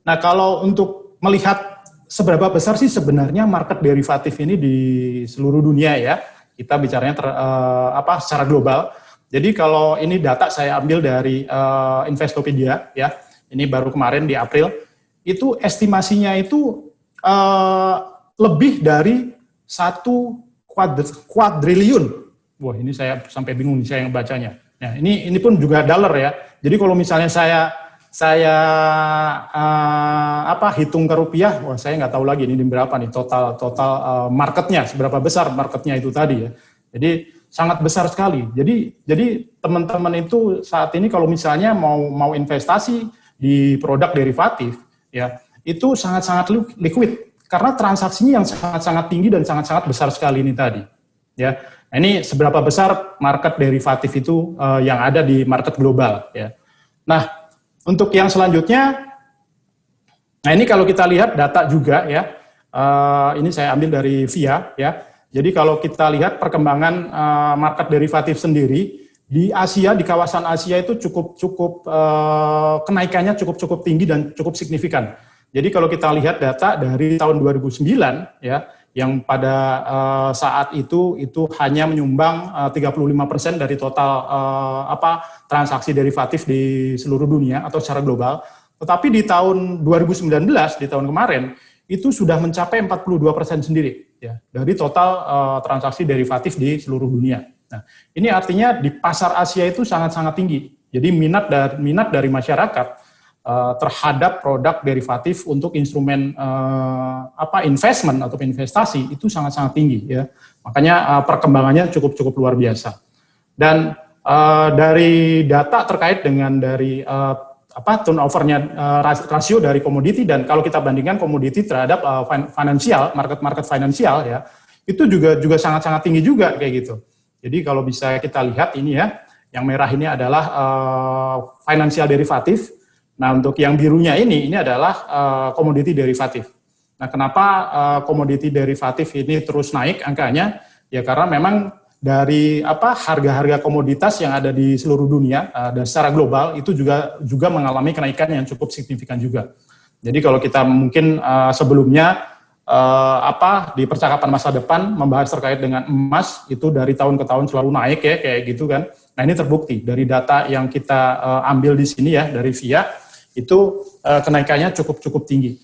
Nah, kalau untuk melihat seberapa besar sih sebenarnya market derivatif ini di seluruh dunia ya, kita bicaranya secara global. Jadi kalau ini data saya ambil dari Investopedia ya, ini baru kemarin di April, itu estimasinya itu lebih dari 1 kuadriliun. Wah, ini saya sampai bingung nih saya yang bacanya. Nah, ini pun juga dollar ya. Jadi kalau misalnya saya hitung ke rupiah, wah saya nggak tahu lagi ini berapa nih total marketnya, seberapa besar marketnya itu tadi ya. Jadi sangat besar sekali. Jadi teman-teman itu saat ini kalau misalnya mau investasi di produk derivatif ya, itu sangat-sangat liquid karena transaksinya yang sangat-sangat tinggi dan sangat-sangat besar sekali ini tadi. Ya, nah, ini seberapa besar market derivatif itu yang ada di market global ya. Nah, untuk yang selanjutnya, nah ini kalau kita lihat data juga ya, ini saya ambil dari VIA ya. Jadi kalau kita lihat perkembangan market derivatif sendiri di Asia, di kawasan Asia itu cukup kenaikannya cukup tinggi dan cukup signifikan. Jadi kalau kita lihat data dari tahun 2009 ya, yang pada saat itu hanya menyumbang 35% dari total transaksi derivatif di seluruh dunia atau secara global. Tetapi di tahun 2019, di tahun kemarin, itu sudah mencapai 42% sendiri ya, dari total transaksi derivatif di seluruh dunia. Nah, ini artinya di pasar Asia itu sangat-sangat tinggi. Jadi minat dari masyarakat terhadap produk derivatif untuk instrumen investment atau investasi itu sangat-sangat tinggi ya. Makanya perkembangannya cukup luar biasa. Dan dari data terkait dengan dari turnovernya rasio dari komoditi, dan kalau kita bandingkan komoditi terhadap market finansial ya, itu juga sangat-sangat tinggi juga kayak gitu. Jadi kalau bisa kita lihat ini ya, yang merah ini adalah financial derivatif. Nah, untuk yang birunya ini adalah komoditi derivatif. Nah, kenapa komoditi derivatif ini terus naik angkanya? Ya karena memang dari harga-harga komoditas yang ada di seluruh dunia dan secara global itu juga mengalami kenaikan yang cukup signifikan juga. Jadi kalau kita mungkin sebelumnya di percakapan masa depan membahas terkait dengan emas itu dari tahun ke tahun selalu naik ya kayak gitu kan. Nah, ini terbukti dari data yang kita ambil di sini ya dari VIA itu kenaikannya cukup tinggi.